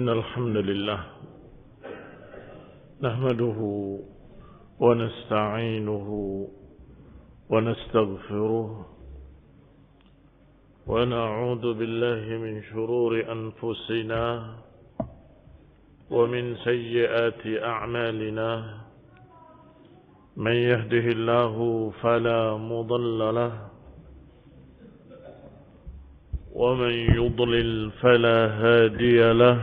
إن الحمد لله نحمده ونستعينه ونستغفره ونعوذ بالله من شرور أنفسنا ومن سيئات أعمالنا من يهده الله فلا مضل له ومن يضلل فلا هادي له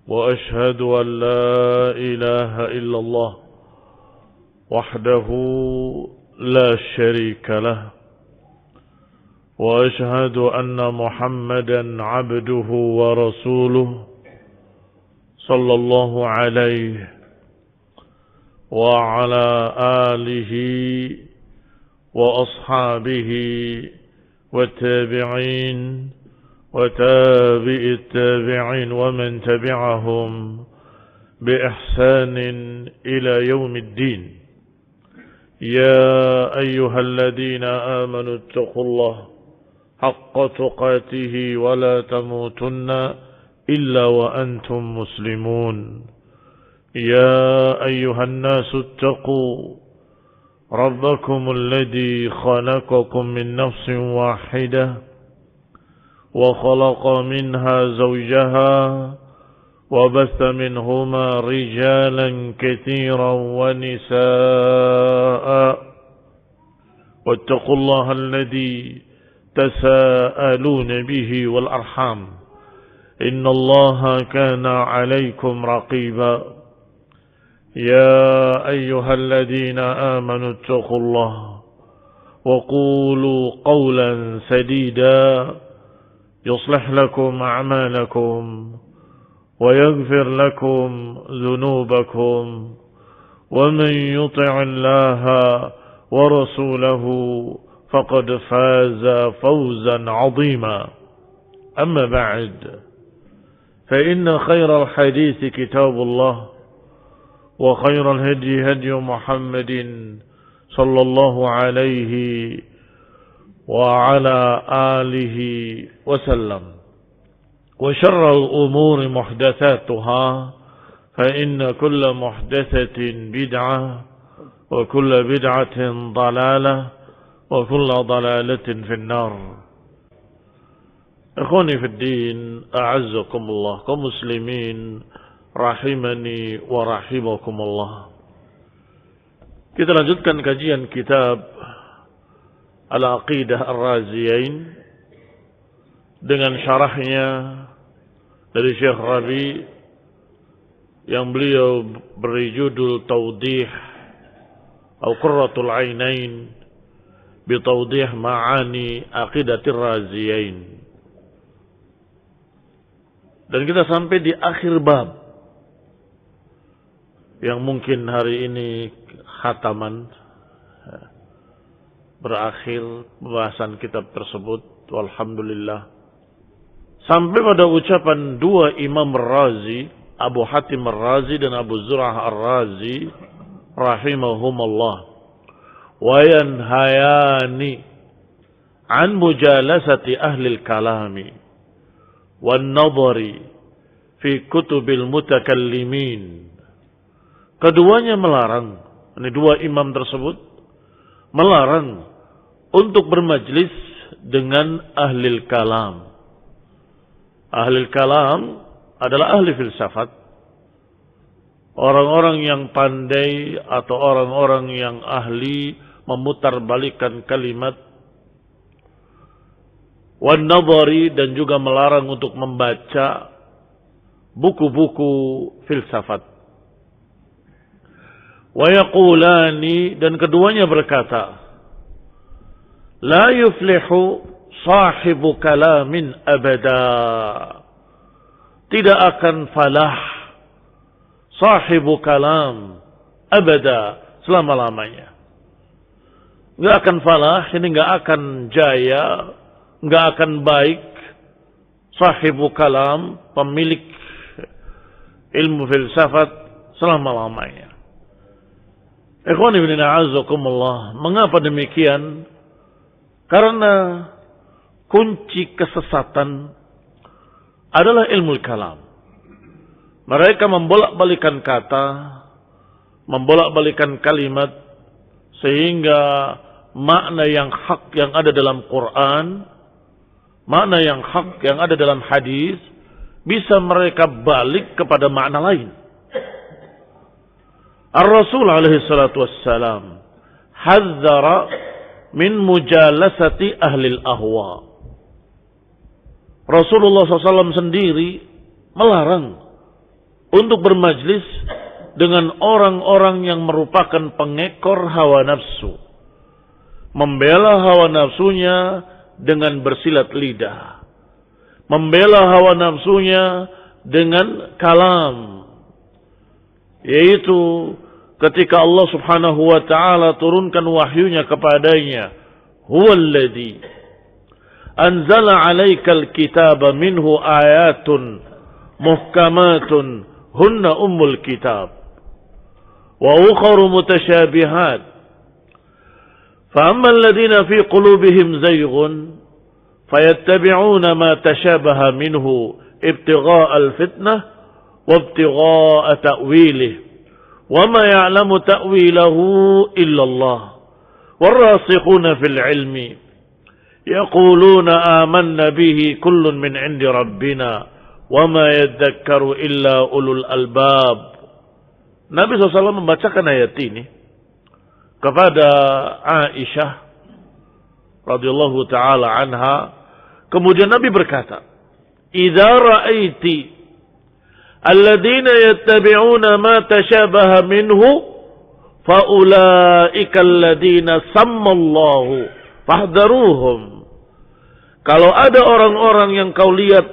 وأشهد أن لا إله إلا الله وحده لا شريك له وأشهد أن محمدا عبده ورسوله صلى الله عليه وعلى آله وأصحابه والتابعين وتابع التابعين ومن تبعهم بإحسان إلى يوم الدين. يا أيها الذين آمنوا اتقوا الله حق تقاته ولا تموتن إلا وأنتم مسلمون. يا أيها الناس اتقوا ربكم الذي خلقكم من نفس واحدة وخلق منها زوجها وبث منهما رجالا كثيرا ونساء واتقوا الله الذي تساءلون به والأرحام إن الله كان عليكم رقيبا. يا أيها الذين آمنوا اتقوا الله وقولوا قولا سديدا يصلح لكم أعمالكم ويغفر لكم ذنوبكم ومن يطع الله ورسوله فقد فاز فوزا عظيما. أما بعد فإن خير الحديث كتاب الله وخير الهدي هدي محمد صلى الله عليه وعلى آله وسلم وشر الأمور محدثاتها فإن كل محدثة بدعة وكل بدعة ضلالة وكل ضلالة في النار. إخواني في الدين أعزكم الله كمسلمين rahimani wa rahimakumullah. Kita lanjutkan kajian kitab Al-Aqidah Ar-Raziyain dengan syarahnya dari Syekh Rabi yang beliau beri judul Tawdih atau Qurratul Ainain bi Tawdih Ma'ani Aqidatir Raziyain. Dan kita sampai di akhir bab yang mungkin hari ini khataman berakhir pembahasan kitab tersebut, walhamdulillah, sampai pada ucapan dua Imam Ar-Razi, Abu Hatim Ar-Razi dan Abu Zur'ah Ar-Razi rahimahumullah, wa yanhayani an mujalasati ahli al-kalami wan nadhari fi kutubil mutakallimin. Keduanya melarang, ini dua imam tersebut melarang untuk bermajlis dengan ahlil kalam. Ahlil kalam adalah ahli filsafat, orang-orang yang pandai atau orang-orang yang ahli memutarbalikkan kalimat. Wan nadhari, dan juga melarang untuk membaca buku-buku filsafat. Wa yaqulani, dan keduanya berkata, la yuflihu sahibu kalamin abada, tidak akan falah sahibu kalam abada, selama-lamanya. Enggak akan falah, ini enggak akan jaya, enggak akan baik sahibu kalam, pemilik ilmu filsafat, selama-lamanya. Ikhwan ibn a'azakumullah, mengapa demikian? Karena kunci kesesatan adalah ilmu kalam. Mereka membolak-balikan kata, membolak-balikan kalimat, sehingga makna yang hak yang ada dalam Quran, makna yang hak yang ada dalam hadis, bisa mereka balik kepada makna lain. Ar-Rasul alaihi salatu wassalam hadzara min mujalasati ahli al-ahwa. Rasulullah SAW sendiri melarang untuk bermajlis dengan orang-orang yang merupakan pengekor hawa nafsu. Membela hawa nafsunya dengan bersilat lidah. Membela hawa nafsunya dengan kalam. Yaitu ketika Allah subhanahu wa ta'ala turunkan wahyunya kepadanya. Huwallazi anzala alaikal kitaba minhu ayatun muhkamatun hunna ummul kitab. Wa ukharu mutasyabihat. فأما الذين في قلوبهم زيغ فيتبعون ما تشابه منه ابتغاء الفتنة وابتغاء تأويله وما يعلم تأويله إلا الله والراسخون في العلم يقولون آمنا به كل من عند ربنا وما يذكر إلا أولو الألباب. Nabi SAW membacakan ayat ini kepada Aisyah radhiyallahu taala anha. Kemudian Nabi berkata, "Idza ra'aiti alladziina yattabi'una ma tashabaha minhu fa ulaika alladziina sammallahu fahdharuhum." Kalau ada orang-orang yang kau lihat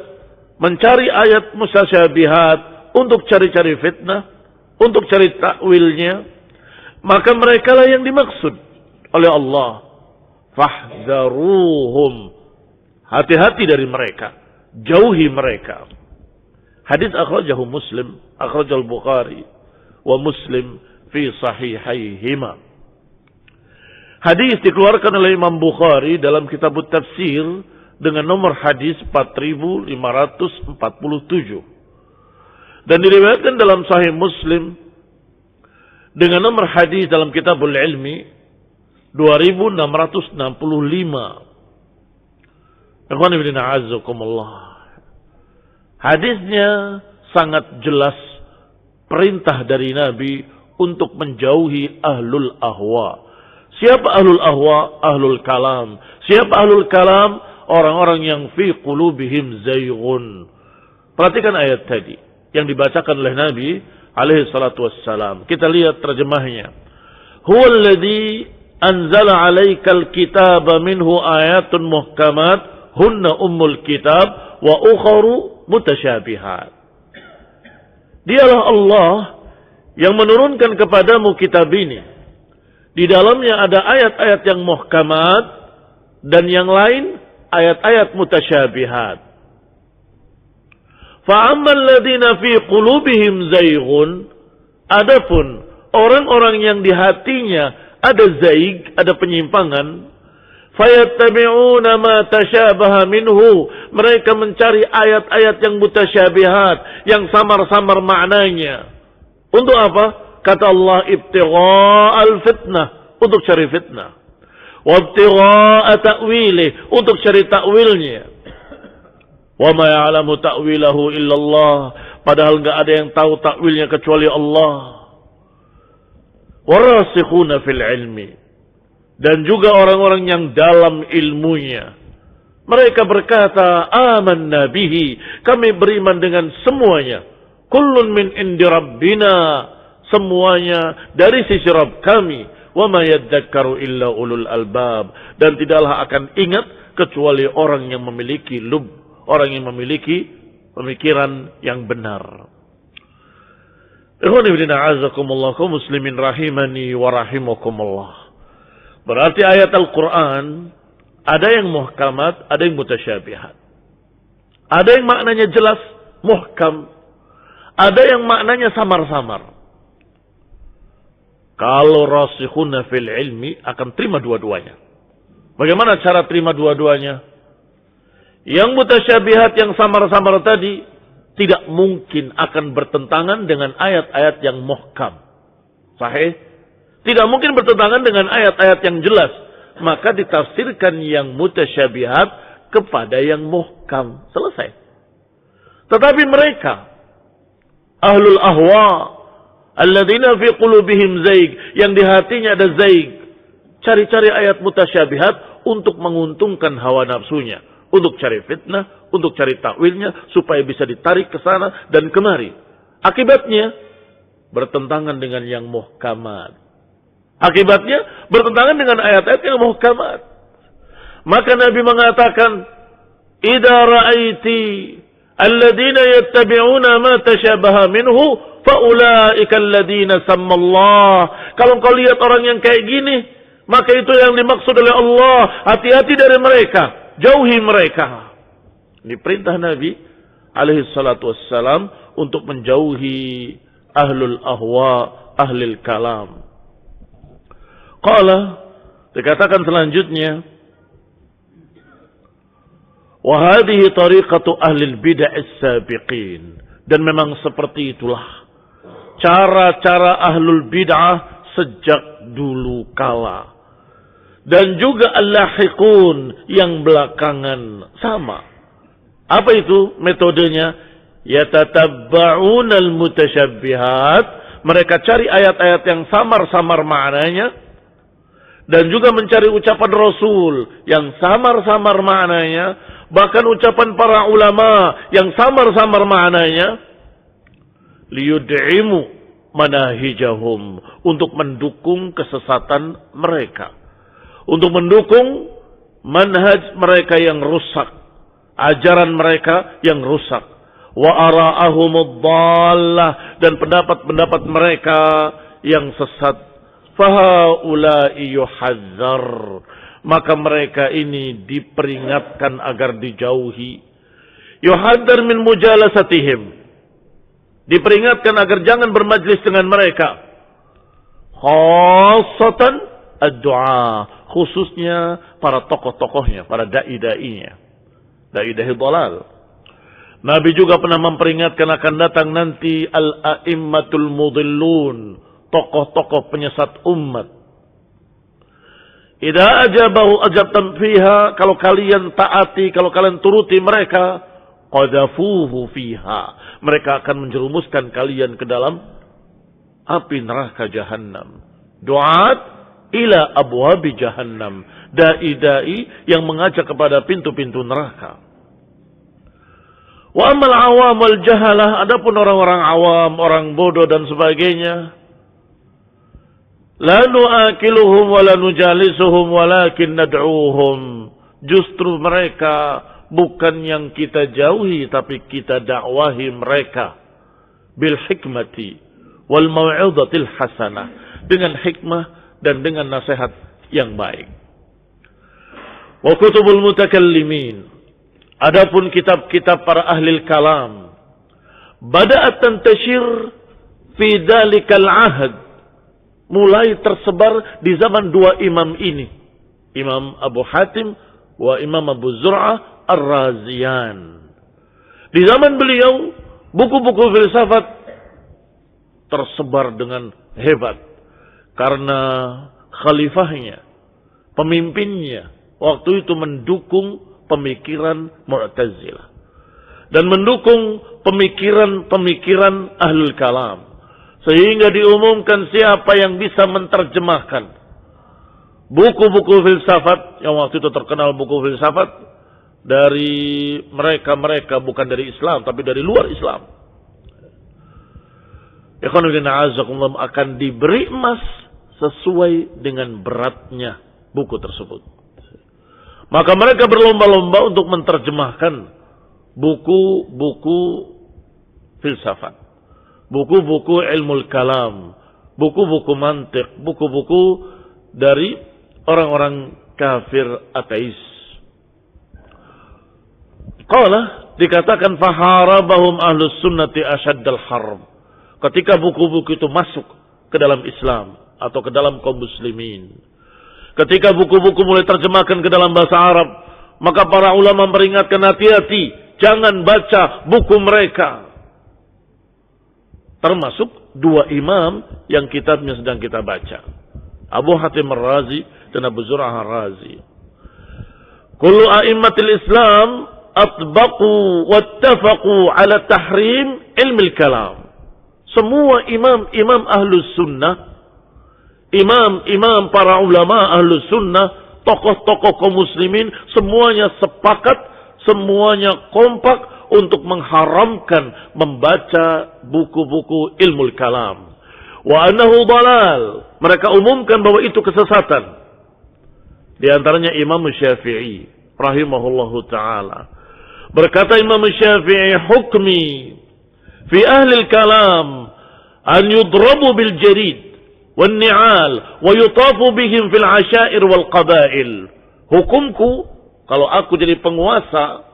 mencari ayat mutasyabihat untuk cari-cari fitnah, untuk cari takwilnya, maka mereka lah yang dimaksud oleh Allah. Fahdharuhum. Hati-hati dari mereka. Jauhi mereka. Hadis akhrajahu Muslim, akhrajal Bukhari wa Muslim fi sahihaihima. Hadis dikeluarkan oleh Imam Bukhari dalam kitab tafsir dengan nomor hadis 4547. Dan diriwayatkan dalam Sahih Muslim dengan nomor hadis dalam Kitabul Ilmi 2665. Ikhwan ibn a'azzakumullah. Hadisnya sangat jelas perintah dari Nabi untuk menjauhi ahlul ahwa. Siapa ahlul ahwa? Ahlul kalam. Siapa ahlul kalam? Orang-orang yang fi qulubihim zayghun. Perhatikan ayat tadi yang dibacakan oleh Nabi alaihi salatu wassalam. Kita lihat terjemahnya. Huwallazi anzala alaikal kitaba minhu ayatun muhkamat hunna ummul kitab wa ukharu mutasyabihat. Dialah Allah yang menurunkan kepadamu kitab ini. Di dalamnya ada ayat-ayat yang muhkamat dan yang lain ayat-ayat mutasyabihat. Fa'ammal ladina fi qulubihim zayghun, adapun orang-orang yang di hatinya ada zaig, ada penyimpangan, fayattabi'una ma tashabaha minhu, mereka mencari ayat-ayat yang mutasyabihat, yang samar-samar maknanya. Untuk apa? Kata Allah, ibtigha'al fitnah, untuk cari fitnah. Wa ibtigha'a ta'wilih, untuk cari ta'wilnya. Wa ma ya'lamu ta'wilahu illallah, padahal enggak ada yang tahu takwilnya kecuali Allah. Warasikhuna fil ilmi, dan juga orang-orang yang dalam ilmunya. Mereka berkata, amanna bihi, kami beriman dengan semuanya. Kullun min indi rabbina, semuanya dari sisi Rabb kami. Wa ma yadzakkaru illa ulul albab, dan tidaklah akan ingat kecuali orang yang memiliki lub, orang yang memiliki pemikiran yang benar. Ikhwan ibn a'azakumullah, kaum muslimin rahimani wa rahimakumullah. Berarti ayat Al-Quran ada yang muhkamat, ada yang mutasyabihat. Ada yang maknanya jelas, muhkam. Ada yang maknanya samar-samar. Kalau rasikhuna fil ilmi akan terima dua-duanya. Bagaimana cara terima dua-duanya? Yang mutasyabihat, yang samar-samar tadi, tidak mungkin akan bertentangan dengan ayat-ayat yang muhkam. Sahih? Tidak mungkin bertentangan dengan ayat-ayat yang jelas. Maka ditafsirkan yang mutasyabihat kepada yang muhkam. Selesai. Tetapi mereka, ahlul ahwa, alladzina fi qulubihim zaig, yang di hatinya ada zaig, cari-cari ayat mutasyabihat untuk menguntungkan hawa nafsunya, untuk cari fitnah, untuk cari takwilnya, supaya bisa ditarik ke sana dan kemari. Akibatnya bertentangan dengan yang muhkamat. Akibatnya bertentangan dengan ayat-ayat yang muhkamat. Maka Nabi mengatakan, "Idza ra'aiti alladzina yattabi'una ma tashabaha minhu faulaika alladzina sammallah." Kalau kau lihat orang yang kayak gini, maka itu yang dimaksud oleh Allah. Hati-hati dari mereka, jauhi mereka. Ini perintah Nabi alaihi salatu wassalam untuk menjauhi ahlul ahwa, ahlul kalam. Qala, dikatakan selanjutnya, wa hadhihi tariqatu ahlil bid'ah sabiqin. Dan memang seperti itulah cara-cara ahlul bid'ah sejak dulu kala. Dan juga al-lahiqun yang belakangan sama. Apa itu metodenya? Yatatabba'una al-mutasyabbihat. Mereka cari ayat-ayat yang samar-samar maknanya. Dan juga mencari ucapan Rasul yang samar-samar maknanya. Bahkan ucapan para ulama yang samar-samar maknanya. Liyud'imu manahijahum. Untuk mendukung kesesatan mereka. Untuk mendukung manhaj mereka yang rusak. Ajaran mereka yang rusak. Wa ara'ahumud dhallah. Dan pendapat-pendapat mereka yang sesat. Fahaulai yuhadzar. Maka mereka ini diperingatkan agar dijauhi. Yuhadzar min mujalasatihim. Diperingatkan agar jangan bermajlis dengan mereka. Khassatan ad-du'a. Khususnya para tokoh-tokohnya, para da'i-da'inya. Da'i-da'i dhalal. Nabi juga pernah memperingatkan akan datang nanti al-a'immatul mudhillun. Tokoh-tokoh penyesat umat. Idza ajabahu ajabtam fiha, kalau kalian taati, kalau kalian turuti mereka, qadafuhu fiha, mereka akan menjerumuskan kalian ke dalam api neraka jahannam. Du'at ila abwabi jahannam, dai-dai yang mengajak kepada pintu-pintu neraka. Wa amal awam wal jahalah, adapun orang-orang awam, orang bodoh dan sebagainya, la nu'akiluhum wa la nujalisuhum walakin nad'uuhum. Justru mereka bukan yang kita jauhi, tapi kita dakwahi mereka bil hikmati wal mau'izatil hasanah, dengan hikmah dan dengan nasihat yang baik. Wa kutubul mutakallimin, adapun kitab-kitab para ahli kalam, bada'at tantashir fi dalikal ahad, mulai tersebar di zaman dua imam ini. Imam Abu Hatim wa Imam Abu Zur'ah Ar-Raziyan. Di zaman beliau, buku-buku filsafat tersebar dengan hebat. Karena khalifahnya, pemimpinnya, waktu itu mendukung pemikiran Mu'tazilah. Dan mendukung pemikiran-pemikiran Ahlul Kalam. Sehingga diumumkan siapa yang bisa menerjemahkan buku-buku filsafat, yang waktu itu terkenal buku filsafat, dari mereka-mereka bukan dari Islam, tapi dari luar Islam. Akan diberi emas sesuai dengan beratnya buku tersebut. Maka mereka berlomba-lomba untuk menerjemahkan buku-buku filsafat. Buku-buku ilmu kalam, buku-buku mantik, buku-buku dari orang-orang kafir ateis. Qala, dikatakan faharabahum ahlus sunnati asyaddal harb. Ketika buku-buku itu masuk ke dalam Islam atau ke dalam kaum muslimin. Ketika buku-buku mulai terjemahkan ke dalam bahasa Arab, Maka para ulama memperingatkan hati-hati, jangan baca buku mereka. Termasuk dua imam yang kitabnya sedang kita baca. Abu Hatim Ar-Razi dan Abu Zur'ah Ar-Razi. Kullu a'immatil Islam atbaqu wattafaqu ala tahrim ilmi kalam. Semua imam-imam ahlus sunnah, imam-imam para ulama ahlus sunnah, tokoh-tokoh kaum muslimin, semuanya sepakat, semuanya kompak untuk mengharamkan membaca buku-buku ilmu kalam. Wa annahu dalal. Mereka umumkan bahwa itu kesesatan. Di antaranya Imam Syafi'i rahimahullahu taala. Berkata Imam Syafi'i, hukmi fi ahli kalam an yudrabu bil jarid wan ni'al wa yutafu bihim fil asyair wal qabail. Hukumku kalau aku jadi penguasa,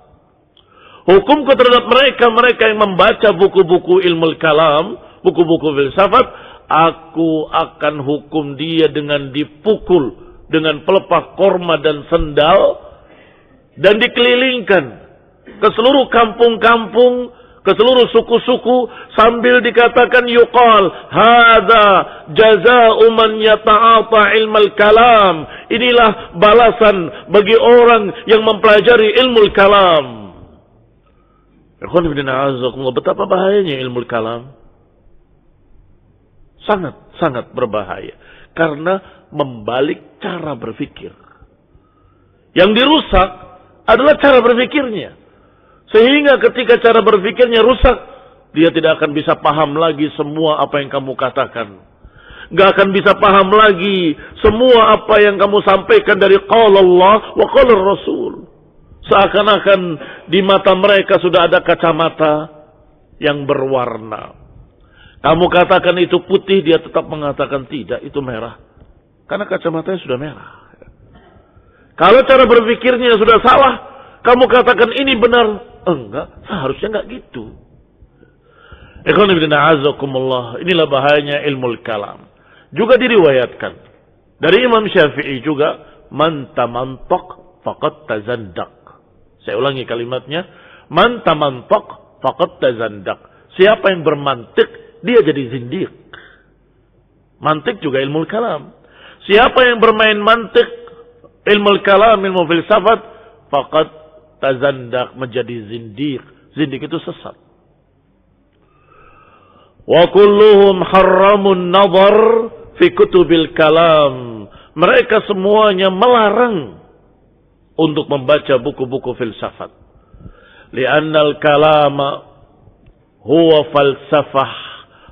hukumku terhadap mereka yang membaca buku-buku ilmu kalam, buku-buku filsafat, aku akan hukum dia dengan dipukul dengan pelepah korma dan sendal dan dikelilingkan ke seluruh kampung-kampung, ke seluruh suku-suku, sambil dikatakan yuqal hadza jazaa'u man yata'ata ilmal kalam. Inilah balasan bagi orang yang mempelajari ilmu kalam. Betapa bahayanya ilmu kalam. Sangat berbahaya. Karena membalik cara berpikir. Yang dirusak adalah cara berpikirnya. Sehingga ketika cara berpikirnya rusak, dia tidak akan bisa paham lagi semua apa yang kamu katakan. Gak akan bisa paham lagi semua apa yang kamu sampaikan dari qala Allah wa qala Rasul. Seakan-akan di mata mereka sudah ada kacamata yang berwarna. Kamu katakan itu putih, dia tetap mengatakan tidak, itu merah. Karena kacamatanya sudah merah. Kalau cara berpikirnya sudah salah, kamu katakan ini benar. Enggak, seharusnya enggak gitu. Inilah bahayanya ilmu kalam. Juga diriwayatkan dari Imam Syafi'i juga, man tamantak faqad tazandak. Saya ulangi kalimatnya, man tamantak faqad tazandak. Siapa yang bermantik, dia jadi zindiq. Mantik juga ilmu kalam. Siapa yang bermain mantik, ilmu kalam, ilmu filsafat, faqad tazandak, menjadi zindiq. Zindiq itu sesat. Wa kulluhum harramun nazar fi kutubil kalam. Mereka semuanya melarang untuk membaca buku-buku filsafat. Li'annal kalama huwa falsafah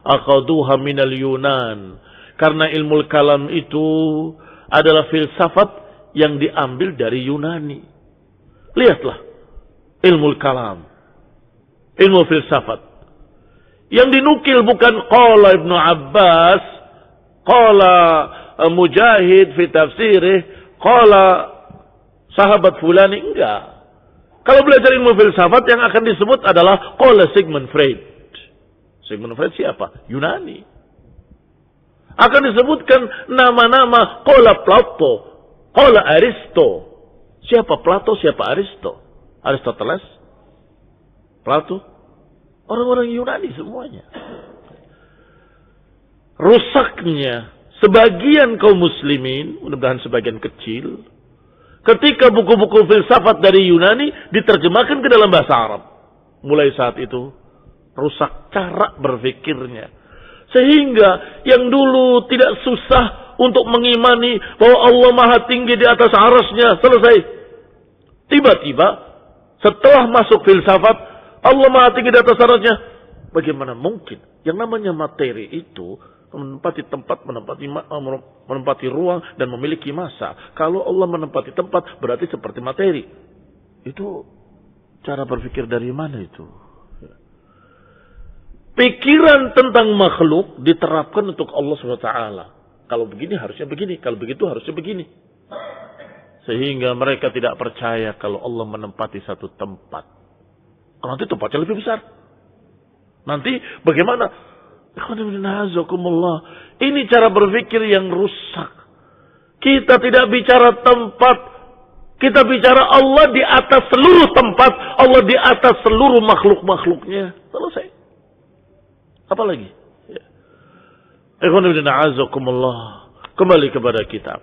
aqaduha minal Yunan. Karena ilmu kalam itu adalah filsafat yang diambil dari Yunani. Lihatlah ilmu kalam, ilmu filsafat. Yang dinukil bukan qala Ibnu Abbas, qala Mujahid fi tafsirih, qala sahabat fulani, enggak. Kalau belajar ilmu filsafat yang akan disebut adalah qala Sigmund Freud. Sigmund Freud siapa? Yunani. Akan disebutkan nama-nama qala Plato, qala Aristo. Siapa Plato, siapa Aristo? Aristoteles, Plato, orang-orang Yunani semuanya. Rusaknya sebagian kaum muslimin, mudah-mudahan sebagian kecil, ketika buku-buku filsafat dari Yunani diterjemahkan ke dalam bahasa Arab. Mulai saat itu rusak cara berpikirnya. Sehingga yang dulu tidak susah untuk mengimani bahwa Allah Maha Tinggi di atas arasnya, selesai. Tiba-tiba setelah masuk filsafat, Allah Maha Tinggi di atas arasnya, bagaimana mungkin yang namanya materi itu menempati tempat, menempati ruang dan memiliki massa. Kalau Allah menempati tempat berarti seperti materi. Itu cara berpikir dari mana itu? Pikiran tentang makhluk diterapkan untuk Allah SWT. Kalau begini harusnya begini, kalau begitu harusnya begini. Sehingga mereka tidak percaya kalau Allah menempati satu tempat. Nanti tempatnya lebih besar. Nanti bagaimana? Ini cara berpikir yang rusak. Kita tidak bicara tempat, Kita bicara Allah di atas seluruh tempat, Allah di atas seluruh makhluk-makhluknya. Selesai. Apa lagi? Ya. Kembali kepada kitab.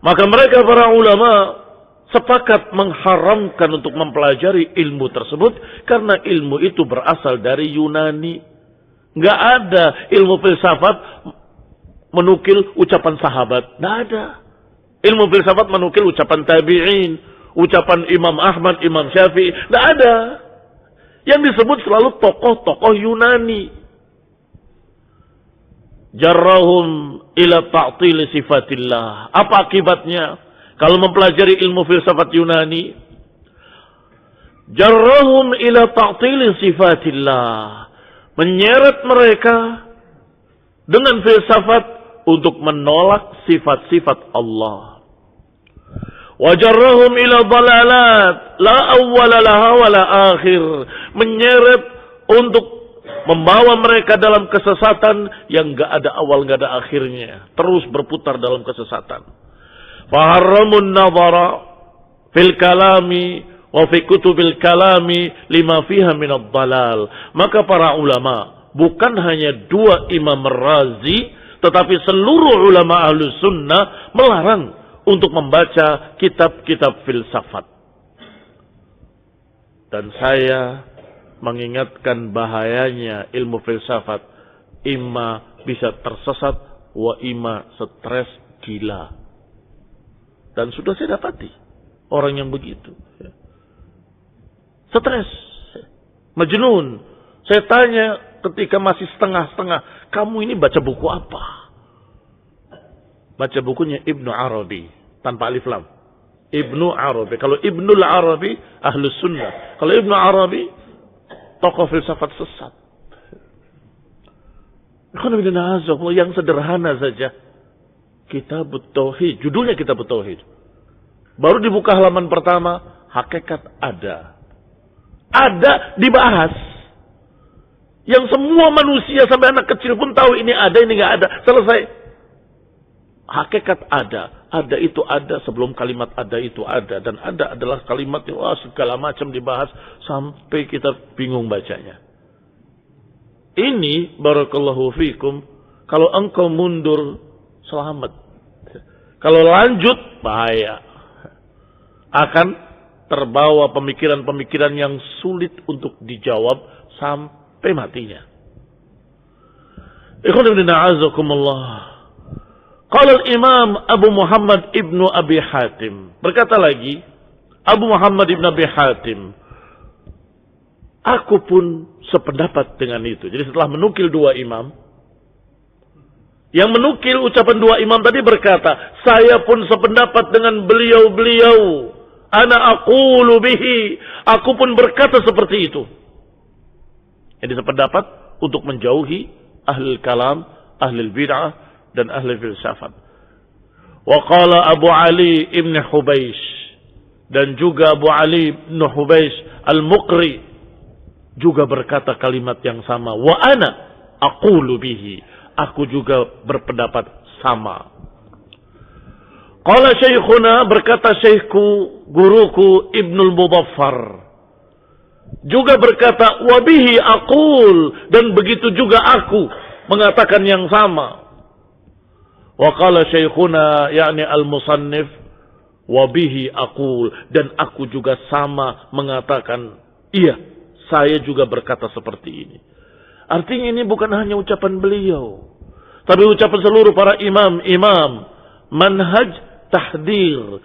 Maka mereka para ulama sepakat mengharamkan untuk mempelajari ilmu tersebut karena ilmu itu berasal dari Yunani. Nggak ada ilmu filsafat menukil ucapan sahabat. Nggak ada. Ilmu filsafat menukil ucapan tabi'in, ucapan Imam Ahmad, Imam Syafi'i. Nggak ada. Yang disebut selalu tokoh-tokoh Yunani. Jarrahum ila ta'til sifatillah. Apa akibatnya? Kalau mempelajari ilmu filsafat Yunani, jarrahum ila ta'til sifatillah. Menyeret mereka dengan filsafat untuk menolak sifat-sifat Allah. Wajarrahum ila dalalat la awwala laha wa la akhir. Menyeret untuk membawa mereka dalam kesesatan yang enggak ada awal, enggak ada akhirnya. Terus berputar dalam kesesatan. Faharramun nadhara fil kalami wa fi kutubil kalami lima fiha minad dalal. Maka para ulama, bukan hanya dua Imam Razi, tetapi seluruh ulama Ahlus Sunnah melarang untuk membaca kitab-kitab filsafat. Dan saya mengingatkan bahayanya ilmu filsafat. Ima bisa tersesat, wa ima stres gila. Dan sudah saya dapati orang yang begitu. Stres, majnun. Saya tanya ketika masih setengah-setengah, kamu ini baca buku apa? Baca bukunya Ibnu Arabi, tanpa alif lam. Ibnu Arabi. Kalau Ibnul Arabi, Ahlus Sunnah. Kalau Ibnu Arabi, tokoh filsafat sesat. Yang sederhana saja. Kitab Tauhid. Judulnya Kitab Tauhid. Baru dibuka halaman pertama, hakikat ada. Ada dibahas. Yang semua manusia sampai anak kecil pun tahu ini ada, ini nggak ada. Selesai. Hakikat ada. Ada itu ada sebelum kalimat ada itu ada. Dan ada adalah kalimat yang segala macam dibahas sampai kita bingung bacanya. Ini barakallahu fikum. Kalau engkau mundur, selamat. Kalau lanjut, bahaya. Akan terbawa pemikiran-pemikiran yang sulit untuk dijawab sampai matinya. Ikhwan ibn a'azakumullah. Qala al-Imam Abu Muhammad ibnu Abi Hatim. Berkata lagi, Abu Muhammad ibnu Abi Hatim, aku pun sependapat dengan itu. Jadi setelah menukil dua imam, yang menukil ucapan dua imam tadi berkata, saya pun sependapat dengan beliau-beliau. Ana aqulu bihi. Aku pun berkata seperti itu. Jadi sependapat untuk menjauhi ahli kalam, ahli bid'ah, dan ahli filsafat. Wa qala Abu Ali ibn Hubaish, dan juga Abu Ali ibn Hubaish al-Muqri juga berkata kalimat yang sama. Wa ana aqulu bihi. Aku juga berpendapat sama. Qala syekhuna, berkata syekhku, guruku Ibnul Mudaffar, juga berkata wa bihi aqul, dan begitu juga aku mengatakan yang sama. Wa qala syekhuna, yakni al-musannif, wa bihi aqul, dan aku juga sama mengatakan, iya, saya juga berkata seperti ini. Artinya ini bukan hanya ucapan beliau, tapi ucapan seluruh para imam-imam. Manhaj tahdir,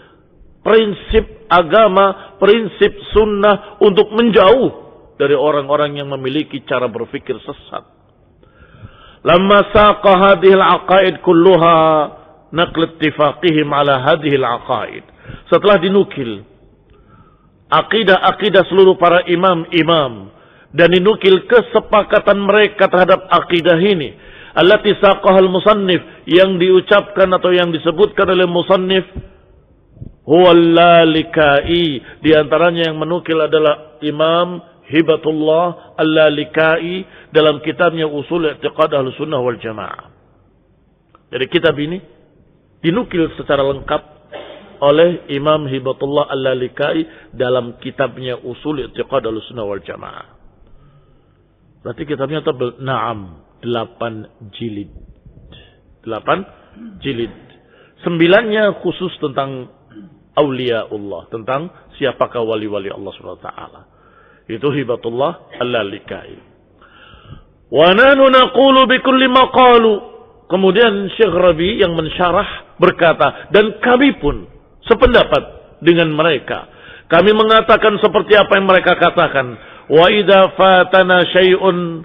prinsip agama, prinsip sunnah untuk menjauh dari orang-orang yang memiliki cara berpikir sesat. Lamma saqa hadhihi al-aqaid kulluha naql ittifaqihim ala hadhihi al-aqaid. Setelah dinukil akidah-akidah seluruh para imam-imam dan dinukil kesepakatan mereka terhadap akidah ini, allati saqaha al-musannif, yang diucapkan atau yang disebutkan oleh musannif, huwa al-Lalikai, di antaranya yang menukil adalah Imam Hibatullah al-Lalikai dalam kitabnya Usul I'tiqad Ahlussunnah wal Jamaah. Jadi kitab ini dinukil secara lengkap oleh Imam Hibatullah Al-Lalikai dalam kitabnya Usul I'tiqad Ahlussunnah wal Jamaah. Berarti kitabnya tebal. Naam, 8 jilid. 8 jilid. 9-nya khusus tentang Auliaullah, tentang siapakah wali-wali Allah Subhanahu wa taala. Itu Hibatullah Al-Lalikai. Wa nahnu naqulu bi kulli ma qalu. Kemudian Syekh Rabi yang mensyarah berkata, dan kami pun sependapat dengan mereka. Kami mengatakan seperti apa yang mereka katakan. Wa idza fatana syai'un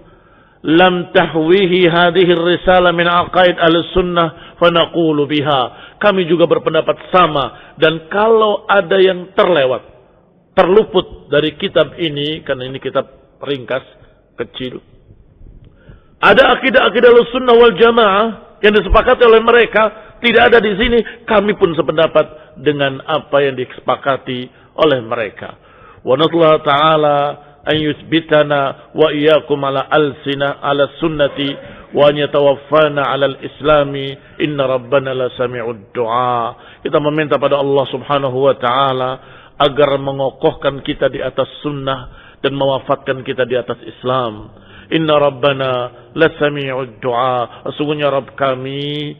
lam tahwihi hadhihi ar-risalah min aqaid al-sunnah fa naqulu biha. Kami juga berpendapat sama, dan kalau ada yang terlewat, terluput dari kitab ini, karena ini kitab ringkas kecil, ada akidah-akidah Ahlussunnah wal Jamaah yang disepakati oleh mereka, tidak ada di sini, kami pun sependapat dengan apa yang disepakati oleh mereka. Wa nasallahu ta'ala an yuthbitana wa iyyakum ala sunnati wa an yatawaffana ala al-islami inna rabbana la sami'ud du'a. Kita meminta pada Allah Subhanahu wa taala agar mengokohkan kita di atas sunnah dan mewafatkan kita di atas Islam. Inna rabbana la sami'ud du'a. Sesungguhnya Rabb kami